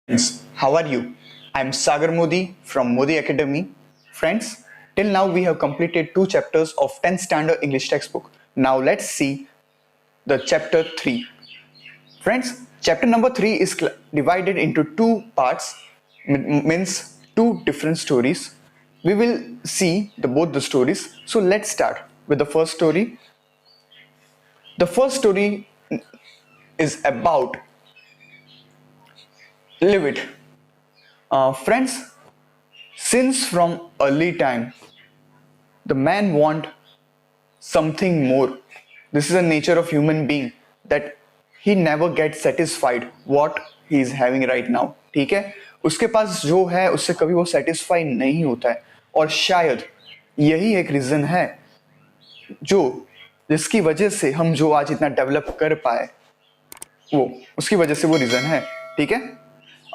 Friends, how are you? I am Sagar Modi from Modi Academy. Friends, till now we have completed two chapters of 10th standard English textbook. Now let's see the chapter 3. Friends, chapter number 3 is divided into two parts, means two different stories. We will see both the stories. So let's start with the first story. The first story is about Live It. Friends, since from early time, the man want something more. This is the nature of human being that he never gets satisfied what he is having right now. ठीक है, उसके पास जो है उससे कभी वो satisfy नहीं होता है और शायद यही एक रीजन है जो जिसकी वजह से हम जो आज इतना डेवलप कर पाए वो उसकी वजह से वो रीजन है. ठीक है,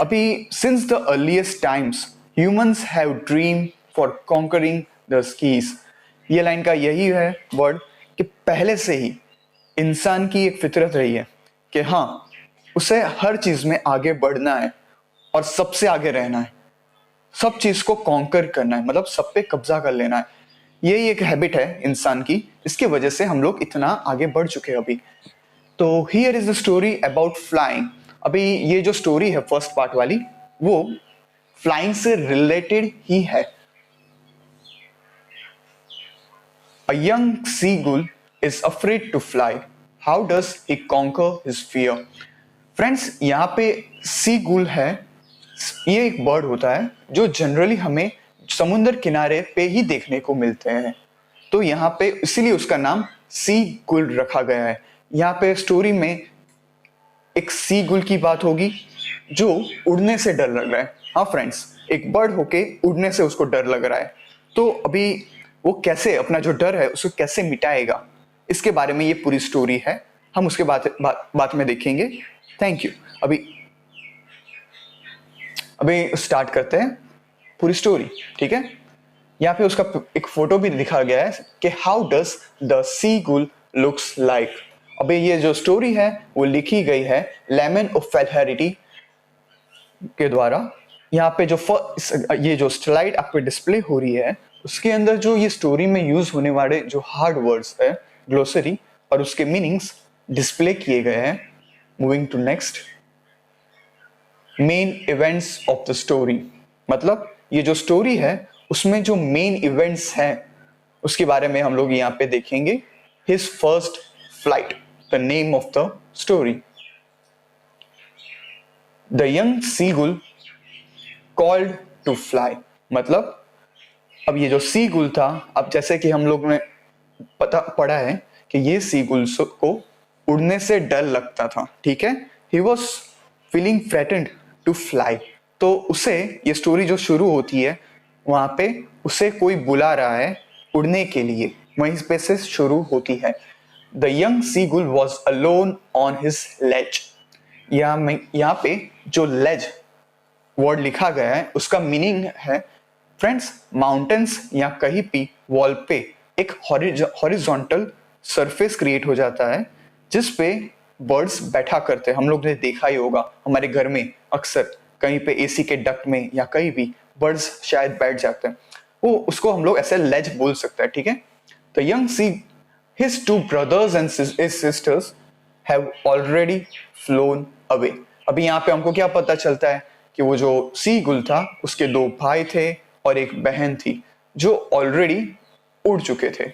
अभी since the earliest times humans have dream for conquering the skis. ये लाइन का यही है वर्ड कि पहले से ही इंसान की एक फितरत रही है कि हाँ उसे हर चीज में आगे बढ़ना है और सबसे आगे रहना है, सब चीज को कॉन्कर करना है, मतलब सब पे कब्जा कर लेना है. यही एक हैबिट है इंसान की, इसकी वजह से हम लोग इतना आगे बढ़ चुके हैं अभी. तो here is the story about flying. अभी ये जो स्टोरी है फर्स्ट पार्ट वाली वो फ्लाइंग से रिलेटेड ही है. A young seagull is afraid to fly. How does he conquer his fear? Friends, यहाँ पे seagull है, ये एक बर्ड होता है जो जनरली हमें समुद्र किनारे पे ही देखने को मिलते हैं. तो यहाँ पे इसीलिए उसका नाम seagull रखा गया है. यहाँ पे स्टोरी में एक seagull की बात होगी जो उड़ने से डर लग रहा है. हाँ फ्रेंड्स, एक बर्ड होके उड़ने से उसको डर लग रहा है. तो अभी वो कैसे अपना जो डर है उसको कैसे मिटाएगा, इसके बारे में ये पूरी स्टोरी है. हम उसके बाद में देखेंगे. Thank you. अभी स्टार्ट करते हैं पूरी स्टोरी. ठीक है, यहाँ पे उसका एक फोटो भी दिखा गया है कि how does the seagull looks like. अभी ये जो स्टोरी है वो लिखी गई है लेमन ओफेलहरिटी के द्वारा. यहाँ पे ये जो स्लाइड आप पे डिस्प्ले हो रही है उसके अंदर जो ये स्टोरी में यूज होने वाले जो हार्ड वर्ड्स है ग्लोसरी और उसके मीनिंग्स डिस्प्ले किए गए हैं. Moving to next. Main events of the story, मतलब ये जो स्टोरी है उसमें जो मेन इवेंट्स हैं उसके बारे में हम लोग यहाँ पे देखेंगे. His first flight, the name of the story. The young seagull called to fly. मतलब अब ये जो सीगुल था, अब जैसे कि हम लोग ने पढ़ा है कि ये सीगुल को उड़ने से डर लगता था. ठीक है, he was feeling threatened to fly. तो उसे ये स्टोरी जो शुरू होती है वहां पे उसे कोई बुला रहा है उड़ने के लिए, वहीं पे से शुरू होती है. The young seagull was alone on his ledge. यहाँ पे जो लेज वर्ड लिखा गया है उसका मीनिंग है फ्रेंड्स माउंटेन्स या कहीं भी वॉल पे एक हॉरिजॉन्टल सरफेस क्रिएट हो जाता है जिस पे बर्ड्स बैठा करते हैं. हम लोग ने देखा ही होगा हमारे घर में अक्सर कहीं पे एसी के डक्ट में या कहीं भी बर्ड्स शायद बैठ जाते हैं, वो उसको हम लोग ऐसे लेज बोल सकते हैं. ठीक है, the young see his two brothers and sisters have already phloem away. अभी यहाँ पे हमको क्या पता चलता है कि वो जो सीगुल था उसके दो भाई थे और एक बहन थी जो ऑलरेडी उड़ चुके थे.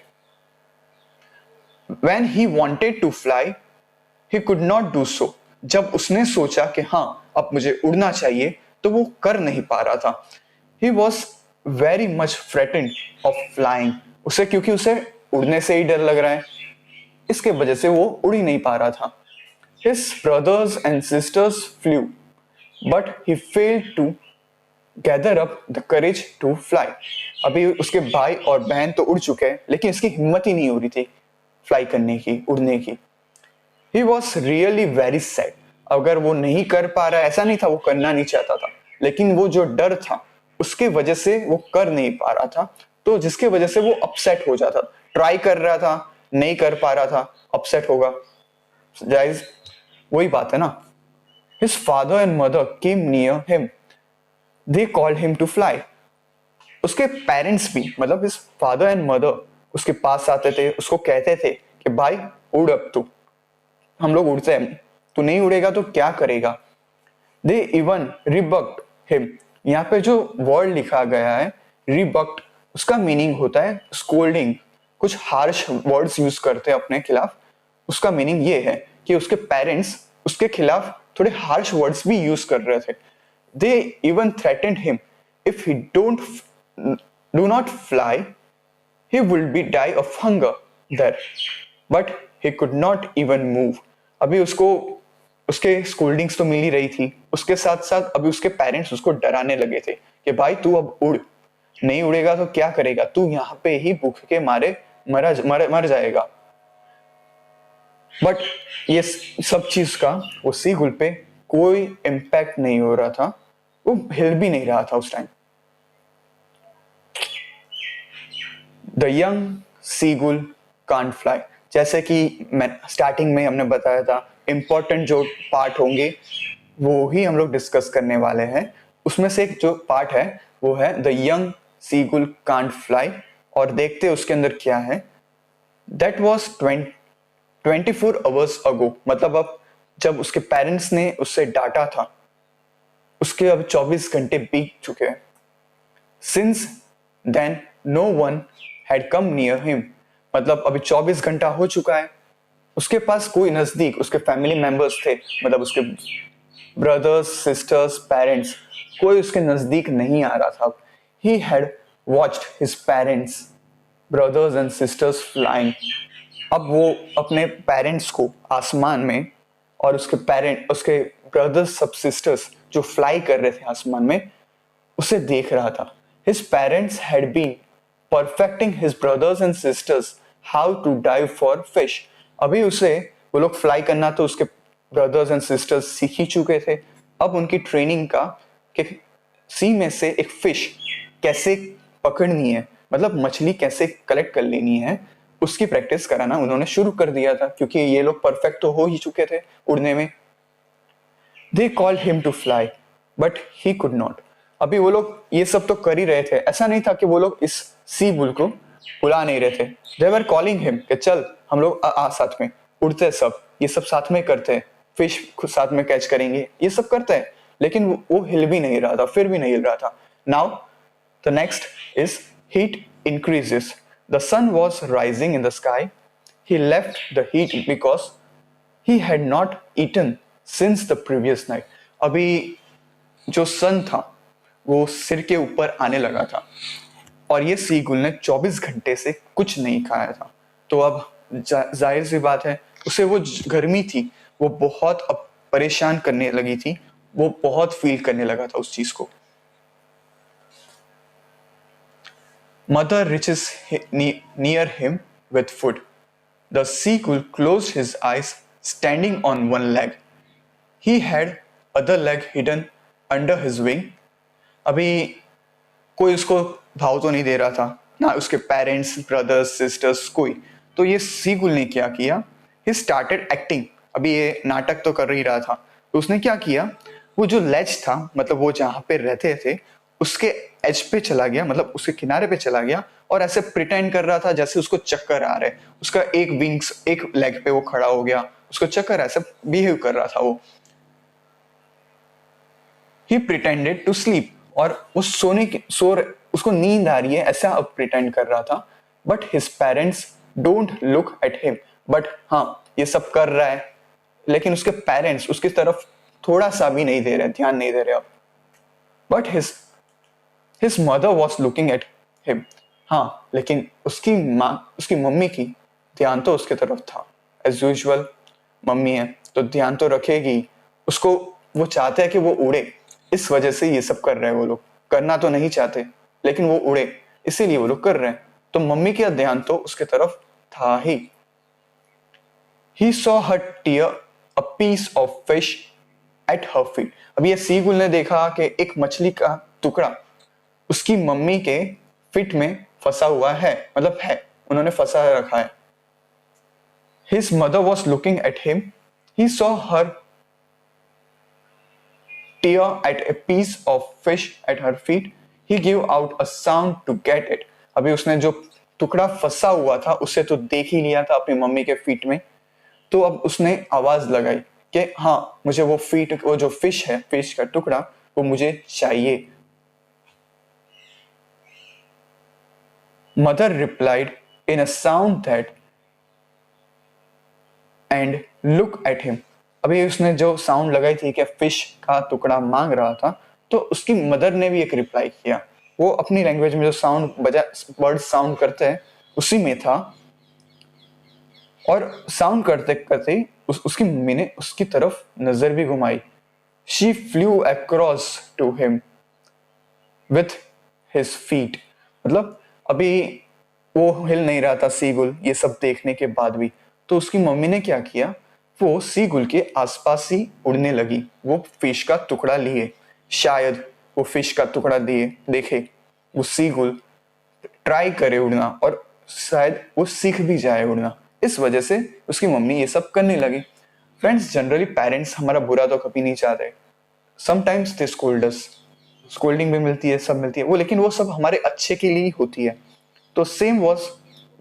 When he wanted to fly, he could not do so. जब उसने सोचा कि हाँ अब मुझे उड़ना चाहिए तो वो कर नहीं पा रहा था. He was very much frightened of flying. उसे क्योंकि उसे उड़ने से ही डर लग रहा है, इसके वजह से वो उड़ ही नहीं पा रहा था. His brothers and sisters flew, but he failed to gather up the courage to fly. अभी उसके भाई और बहन तो उड़ चुके हैं लेकिन इसकी हिम्मत ही नहीं हो रही थी फ्लाई करने की, उड़ने की. He was really very sad. अगर वो नहीं कर पा रहा, ऐसा नहीं था वो करना नहीं चाहता था, लेकिन वो जो डर था उसके वजह से वो कर नहीं पा रहा था, तो जिसके वजह से वो अपसेट हो जाता. ट्राई कर रहा था, नहीं कर पा रहा था, अपसेट होगा. गाइस वही बात है ना, His father and mother came near him. They called him to fly. उसके पेरेंट्स भी, मतलब his father and mother उसके पास आते थे, उसको कहते थे कि भाई उड़, अब तू, हम लोग उड़ते हैं, तू नहीं उड़ेगा तो क्या करेगा. They even rebuked him. यहाँ पे जो वर्ड लिखा गया है रिबक्ट, उसका मीनिंग होता है स्कोल्डिंग. कुछ हार्श वर्ड्स यूज करते हैं अपने खिलाफ. उसका मीनिंग ये है कि उसके पेरेंट्स उसके खिलाफ थोड़े हार्श वर्ड्स भी यूज कर रहे थे. They even threatened him, if he do not fly, he will be die of hunger there. But he could not even move. अभी उसको उसके स्कोल्डिंग्स तो मिल ही रही थी, उसके साथ साथ अभी उसके पेरेंट्स उसको डराने लगे थे कि भाई तू अब उड़, नहीं उड़ेगा तो क्या करेगा, तू यहाँ पे ही भूख के मारे मर जाएगा. बट ये सब चीज का वो सीगुल पे कोई इम्पैक्ट नहीं हो रहा था, वो हिल भी नहीं रहा था उस time. The young seagull can't fly. जैसे कि मैं स्टार्टिंग में हमने बताया था, इंपॉर्टेंट जो पार्ट होंगे वो ही हम लोग डिस्कस करने वाले हैं. उसमें से एक जो पार्ट है वो है the young seagull can't fly. और देखते हैं उसके अंदर क्या है. That was 24 hours ago. मतलब अब जब उसके पेरेंट्स ने उससे डांटा था उसके अब 24 घंटे बीत चुके हैं. Since then no one had come near him. मतलब अभी 24 घंटा हो चुका है, उसके पास कोई नजदीक उसके फैमिली मेंबर्स थे, मतलब उसके ब्रदर्स, सिस्टर्स, पेरेंट्स, कोई उसके नजदीक नहीं आ रहा था. He had watched his parents, brothers and sisters flying. अब वो अपने पेरेंट्स को आसमान में और उसके ब्रदर्स, सब सिस्टर्स जो फ्लाई कर रहे थे आसमान में, उसे देख रहा था. His parents had been perfecting his brothers and sisters how to dive for fish. अभी उसे वो लोग फ्लाई करना तो उसके ब्रदर्स एंड सिस्टर्स सीख ही चुके थे. अब उनकी ट्रेनिंग का कि सी में से एक फिश कैसे पकड़नी है, मतलब मछली कैसे कलेक्ट कर लेनी है, उसकी प्रैक्टिस कराना उन्होंने शुरू कर दिया था, क्योंकि ये लोग परफेक्ट तो हो ही चुके थे उड़ने में. They called him to fly, but he could not. अभी वो लोग ये सब तो कर ही रहे थे, ऐसा नहीं था कि वो लोग इस सी बुल को उड़ा नहीं रहे थे. They were calling him कि चल हम लोग आ साथ में उड़ते हैं, सब ये सब साथ में करते हैं, फिश खुद साथ में कैच करेंगे, ये सब करते हैं. लेकिन वो हिल भी नहीं रहा था, फिर भी नहीं हिल रहा था. Now the next is heat increases. The sun was rising in the sky. He left the heat because he had not eaten since the previous night. अभी जो सन था वो सिर के ऊपर आने लगा था और ये सीगुल ने 24 घंटे से कुछ नहीं खाया था. तो अब जाहिर सी बात है उसे वो गर्मी थी वो बहुत अब परेशान करने लगी थी, वो बहुत फील करने लगा था उस चीज को. Mother reaches near him with food. The seagull closed his eyes, standing on one leg. He had other leg hidden under his wing. अभी कोई उसको भाव तो नहीं दे रहा था ना, उसके पेरेंट्स, ब्रदर्स, सिस्टर्स, कोई. तो ये सीगुल ने क्या किया, he started acting. अभी ये नाटक तो कर ही रहा था. तो उसने क्या किया, वो जो लेज था, मतलब वो जहाँ पे रहते थे उसके एज पे चला गया, मतलब उसके किनारे पे चला गया और ऐसे प्रिटेंड कर रहा था जैसे उसको चक्कर आ रहे. उसका एक विंग्स, एक लेग पे वो खड़ा हो गया, उसको चक्कर, ऐसे बिहेव कर रहा था वो. He pretended to sleep. और वो उसको नींद आ रही है ऐसा अब प्रिटेंड कर रहा था. But his parents don't look at him. But हाँ, ये सब कर रहा है लेकिन उसके पेरेंट्स उसकी तरफ थोड़ा सा भी नहीं दे रहे, ध्यान नहीं दे रहे अब. But his mother was looking at him. हाँ, लेकिन उसकी मम्मी की ध्यान तो उसके तरफ था. एज यूजुअल मम्मी है तो ध्यान तो रखेगी उसको. वो चाहते हैं कि वो उड़े, इस वजह से ये सब कर रहे हैं. वो लोग करना तो नहीं चाहते लेकिन वो उड़े, इसीलिए वो लोग कर रहे हैं. तो मम्मी का ध्यान तो उसके तरफ था ही. He saw her tear a piece of fish at her feet. अब ये सीगुल ने देखा कि एक मछली का टुकड़ा उसकी मम्मी के फिट में फंसा हुआ है, मतलब है, उन्होंने फंसा रखा है. His mother was looking at him. He saw her tear at a piece of fish at her feet, he gave out a sound to get it. अभी उसने जो टुकड़ा फंसा हुआ था उसे तो देख ही लिया था अपनी मम्मी के फीट में, तो अब उसने आवाज लगाई कि हाँ मुझे वो जो फिश है, फिश का टुकड़ा, वो मुझे चाहिए. Mother replied in a sound that and look at him. अभी उसने जो साउंड लगाई थी कि फिश का टुकड़ा मांग रहा था, तो उसकी मदर ने भी एक रिप्लाई किया. वो अपनी लैंग्वेज में जो साउंड बजा वर्ड साउंड करते हैं उसी में था, और साउंड करते करते उसकी मम्मी ने उसकी तरफ नजर भी घुमाई. She flew across to him with his feet. मतलब अभी वो हिल नहीं रहा था सीगुल, ये सब देखने के बाद भी. तो उसकी मम्मी ने क्या किया, वो सीगुल के आसपास ही उड़ने लगी. वो फिश का टुकड़ा लिए, शायद वो फिश का टुकड़ा दिए देखे वो सीगुल ट्राई करे उड़ना, और शायद वो सीख भी जाए उड़ना. इस वजह से उसकी मम्मी ये सब करने लगी. फ्रेंड्स, जनरली पेरेंट्स हमारा बुरा तो कभी नहीं चाहते. Sometimes they scold us, scolding भी मिलती है, सब मिलती है वो, लेकिन वो सब हमारे अच्छे के लिए ही होती है. तो same was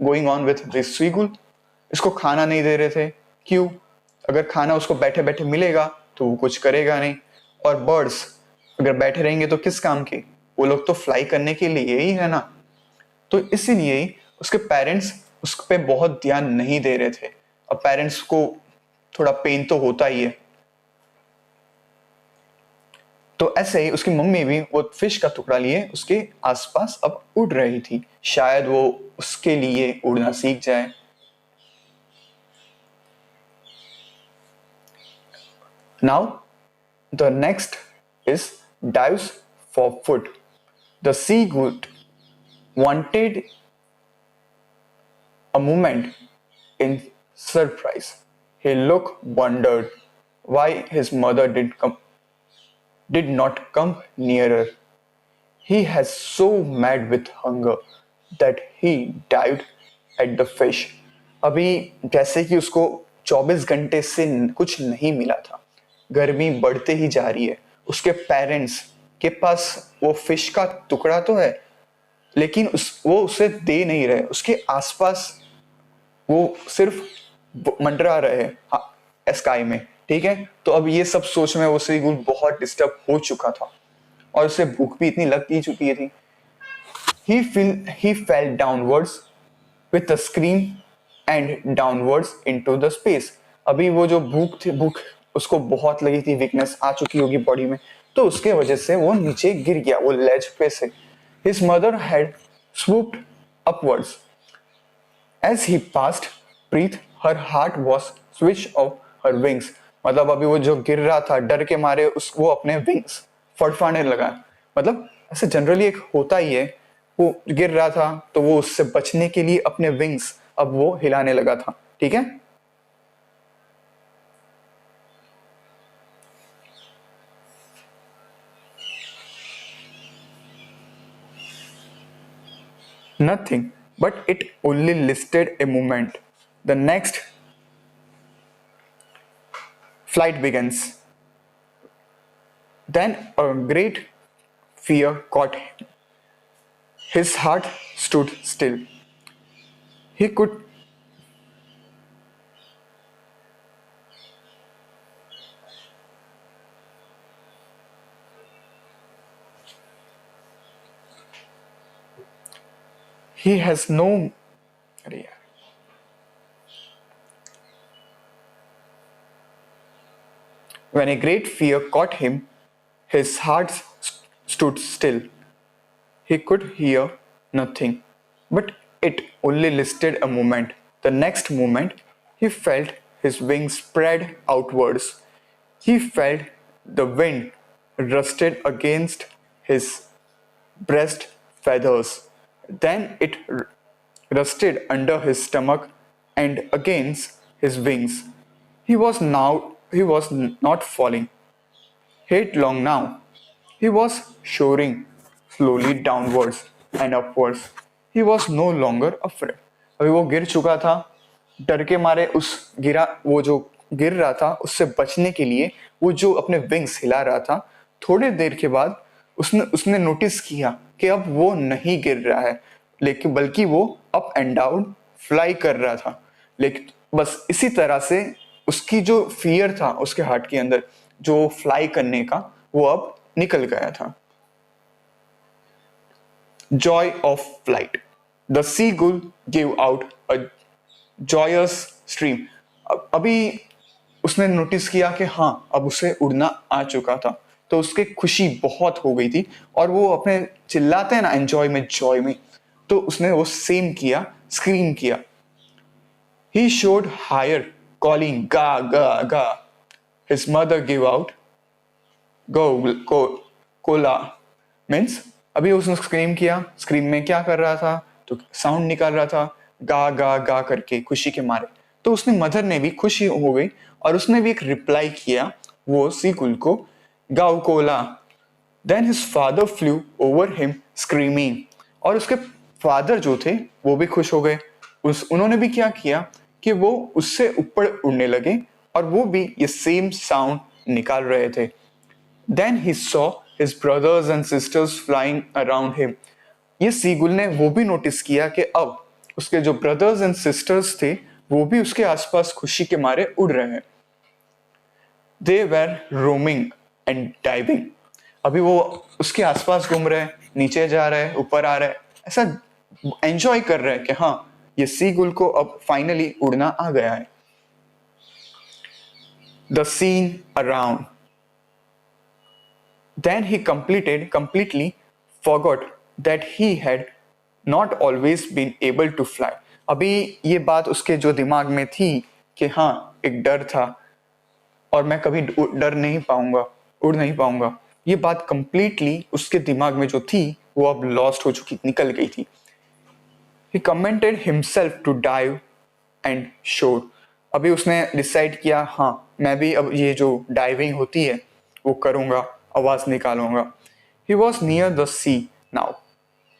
going on with this seagull. इसको खाना नहीं दे रहे थे. क्यों? अगर खाना उसको बैठे बैठे मिलेगा तो वो कुछ करेगा नहीं. और बर्ड्स अगर बैठे रहेंगे तो किस काम के? वो लोग तो फ्लाई करने के लिए ही है ना. तो इसीलिए उसके पेरेंट्स उस पे बहुत ध्यान नहीं दे रहे थे. अब पेरेंट्स को थोड़ा पेन तो होता ही है. तो ऐसे ही उसकी मम्मी भी वो फिश का टुकड़ा लिए उसके आसपास अब उड़ रही थी, शायद वो उसके लिए उड़ना सीख जाए. Now the next is dives for food. The seagull wanted a moment in surprise. He looked wondered why his mother did not come nearer. He has so mad with hunger that he dived at the fish. अभी जैसे कि उसको 24 घंटे से कुछ नहीं मिला था, गर्मी बढ़ते ही जा रही है, उसके पेरेंट्स के पास वो फिश का टुकड़ा तो है, लेकिन वो उसे दे नहीं रहे. उसके आसपास वो सिर्फ मंडरा रहे स्काई में. ठीक है, तो अब ये सब सोच में वो सीगुल बहुत डिस्टर्ब हो चुका था, और उसे भूख भी इतनी लग ही चुकी थी. He fell downwards with a scream and downwards into the space. अभी वो जो भूख उसको बहुत लगी थी, वीकनेस आ चुकी होगी बॉडी में, तो उसके वजह से वो नीचे गिर गया वो लेज पे से. His mother had swooped upwards. As he passed breath, her heart was switched off her wings. मतलब अभी वो जो गिर रहा था डर के मारे वो अपने विंग्स फड़फड़ाने लगा. मतलब ऐसे जनरली एक होता ही है, वो गिर रहा था तो वो उससे बचने के लिए अपने विंग्स अब वो हिलाने लगा था. ठीक है. Nothing, but it only lasted a moment. The next flight begins. Then a great fear caught him. His heart stood still. He could he has no when a great fear caught him, his heart stood still. He could hear nothing, but it only lasted a moment. The next moment, he felt his wings spread outwards. He felt the wind rusted against his breast feathers. Then it rusted under his stomach and against his wings. He was not falling headlong now. He was soaring slowly downwards and upwards. He was no longer afraid. अभी वो गिर चुका था, डर के मारे वो जो गिर रहा था उससे बचने के लिए वो जो अपने विंग्स हिला रहा था, थोड़े देर के बाद उसने उसने नोटिस किया कि अब वो नहीं गिर रहा है, लेकिन बल्कि वो अप एंड डाउन फ्लाई कर रहा था। लेकिन बस इसी तरह से उसकी जो फियर था उसके हार्ट के अंदर, जो फ्लाई करने का, वो अब निकल गया था। Joy of flight. The seagull gave out a joyous scream. अभी उसने नोटिस किया कि हाँ अब उसे उड़ना आ चुका था, तो उसके खुशी बहुत हो गई थी और वो अपने चिल्लाते हैं ना एंजॉय में, जॉय में, तो उसने वो सेम किया, स्क्रीम किया। He showed higher, calling ga ga ga. His mother gave out go Cola means अभी उसने स्क्रीम किया। स्क्रीम में क्या कर रहा था, तो साउंड निकाल रहा था गा गा गा करके खुशी के मारे। तो उसने मदर ने भी खुशी हो गई और उसने भी एक रिप्लाई किया वो सीकुल को, गाओ कोला। Then his father flew over him screaming. और उसके फादर जो थे वो भी खुश हो गए। उन्होंने भी क्या किया कि वो उससे ऊपर उड़ने लगे और वो भी ये सेम साउंड निकाल रहे थे। Then he saw his brothers and sisters flying around him. ये सीगुल ने वो भी नोटिस किया कि अब उसके जो ब्रदर्स एंड सिस्टर्स थे वो भी उसके आसपास खुशी के मारे उड़ रहे हैं। They were roaming and diving. अभी वो उसके आसपास घूम रहे हैं, नीचे जा रहे हैं, ऊपर आ रहे हैं, ऐसा एंजॉय कर रहे हैं कि हाँ ये सीगुल को अब फाइनली उड़ना आ गया है। The scene around. Then he completely forgot that he had not always been able to fly. अभी ये बात उसके जो दिमाग में थी कि हाँ एक डर था और मैं कभी डर नहीं पाऊंगा, उड़ नहीं पाऊंगा, ये बात कंप्लीटली उसके दिमाग में जो थी वो अब लॉस्ट हो चुकी, निकल गई थी। He commended himself to dive and shore. अभी उसने डिसाइड किया हाँ मैं भी अब ये जो डाइविंग होती है वो करूँगा, आवाज़ निकालूंगा। He was near the sea now.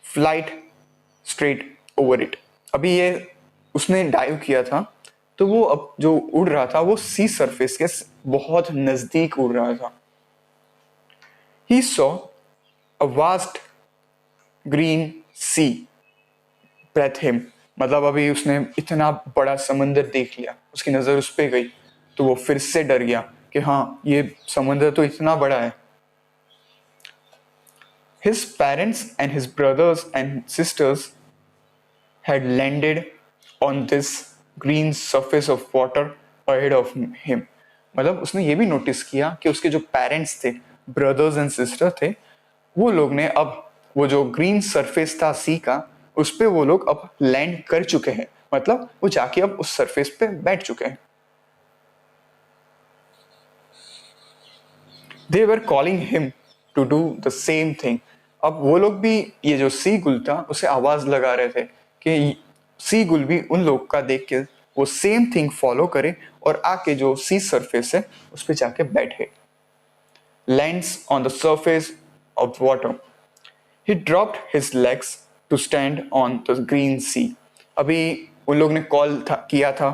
Flight straight over it. अभी ये उसने डाइव किया था तो वो अब जो उड़ रहा था वो सी सरफेस के बहुत नजदीक उड़ रहा था। He saw a vast green sea breath him. मतलब अभी उसने इतना बड़ा समंदर देख लिया, उसकी नजर उस पे गई तो वो फिर से डर गया कि हाँ ये समंदर तो इतना बड़ा है। His parents and his brothers and sisters had landed on this green surface of water ahead of him. मतलब उसने ये भी नोटिस किया कि उसके जो पेरेंट्स थे, ब्रदर्स एंड सिस्टर थे, वो लोग ने अब वो जो ग्रीन सरफेस था सी का, उस पे वो लोग अब लैंड कर चुके हैं। मतलब वो जाके अब उस सरफेस पे बैठ चुके हैं। They were calling him to do the same thing. अब वो लोग भी ये जो सी गुल था उसे आवाज लगा रहे थे कि सी गुल भी उन लोग का देख के वो सेम थिंग फॉलो करे और आके जो सी सरफेस है उस पर जाके बैठे। Lands on the surface of water. He dropped his legs to stand on the green sea. अभी उन लोग ने कॉल किया था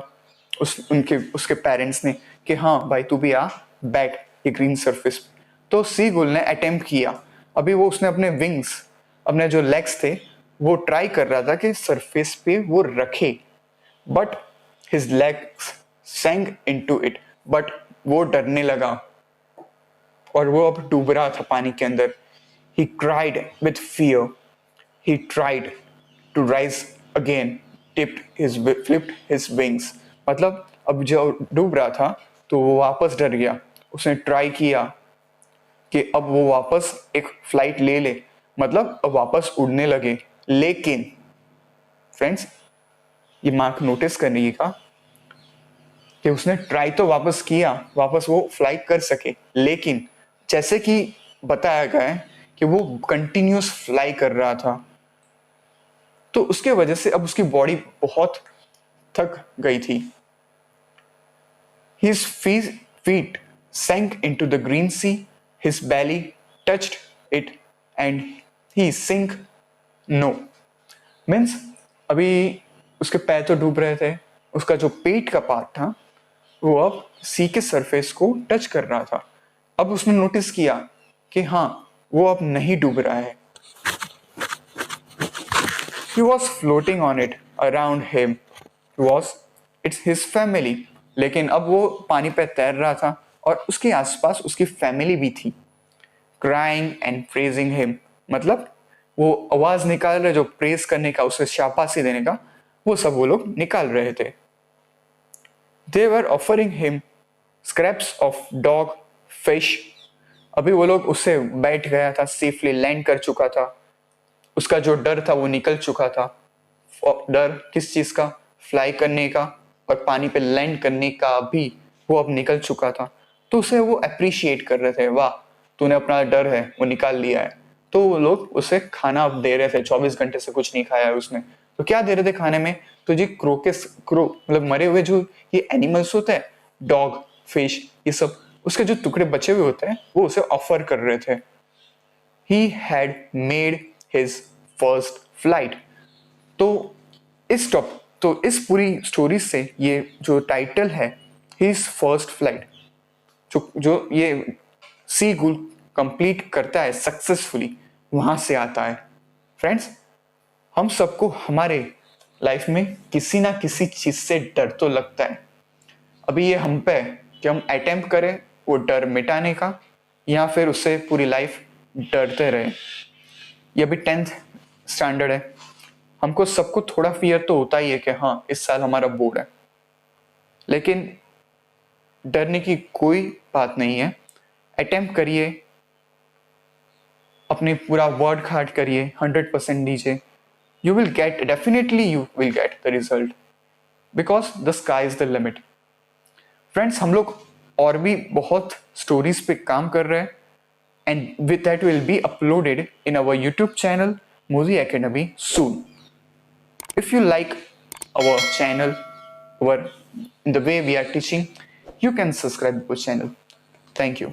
उसके पेरेंट्स ने कि हाँ भाई तू भी आ बैठ ये ग्रीन सरफेस। तो सी गुल ने अटेम्प्ट किया। अभी वो उसने अपने विंग्स, अपने जो लेग्स थे वो ट्राई कर रहा था कि सरफेस पे वो रखे, but his legs sank into it. But वो डरने लगा और वो अब डूब रहा था पानी के अंदर। He cried with fear. He tried to rise again, flipped his wings. मतलब अब जो डूब रहा था तो वो वापस डर गया। उसने ट्राई किया कि अब वो वापस एक फ्लाइट ले ले, मतलब अब वापस उड़ने लगे। लेकिन फ्रेंड्स ये मार्क नोटिस करने का कि उसने ट्राई तो वापस किया, वापस वो फ्लाई कर सके, लेकिन जैसे कि बताया गया है कि वो कंटिन्यूस फ्लाई कर रहा था, तो उसके वजह से अब उसकी बॉडी बहुत थक गई थी। His feet sank into the green sea, his belly touched it and he sank no. Means अभी उसके पैर तो डूब रहे थे, उसका जो पेट का पार्ट था वो अब सी के सरफेस को टच कर रहा था। अब उसने नोटिस किया कि हाँ वो अब नहीं डूब रहा है. He was floating on it around him was it's his family. लेकिन अब वो पानी पे तैर रहा था और उसके आसपास उसकी फैमिली भी थी. Crying and praising him मतलब वो आवाज निकाल रहे जो प्रेज करने का, उसे शाबाशी देने का, वो सब वो लोग निकाल रहे थे. They were offering him scraps of dog, fish. अभी वो लोग उससे बैठ गया था, सेफली लैंड कर चुका था, उसका जो डर था वो निकल चुका था. डर किस चीज का? फ्लाई करने का और पानी पे लैंड करने का भी वो अब निकल चुका था. तो उसे वो अप्रिशिएट कर रहे थे, वाह तूने अपना डर है वो निकाल लिया है. तो वो लोग उसे खाना दे रहे थे. 24 घंटे से कुछ नहीं खाया है उसने. तो क्या दे रहे थे खाने में? तो जी क्रो मतलब मरे हुए जो ये एनिमल्स होते हैं, डॉग, फिश, ये सब, उसके जो टुकड़े बचे हुए होते हैं वो उसे ऑफर कर रहे थे. He had made his first flight. तो इस पूरी स्टोरी से ये जो टाइटल है his first flight, जो ये सी गुल कंप्लीट करता है सक्सेसफुली, वहां से आता है. फ्रेंड्स, हम सबको हमारे लाइफ में किसी ना किसी चीज से डर तो लगता है. अभी ये हम पे है कि हम अटेम्प्ट करें वो डर मिटाने का या फिर उससे पूरी लाइफ डरते रहे. ये अभी 10th स्टैंडर्ड है, हमको सबको थोड़ा फियर तो होता ही है कि हाँ इस साल हमारा बोर्ड है, लेकिन डरने की कोई बात नहीं है. अटेम्प्ट करिए, अपने पूरा वर्ड हार्ड करिए, 100% दीजिए. You will get, definitely you will get the result, because the sky is the limit. Friends, हम लोग और भी बहुत स्टोरीज पे काम कर रहे हैं, and with that will be uploaded in our YouTube channel Movie Academy soon. If you like our channel, the way we are teaching, you can subscribe our channel. Thank you.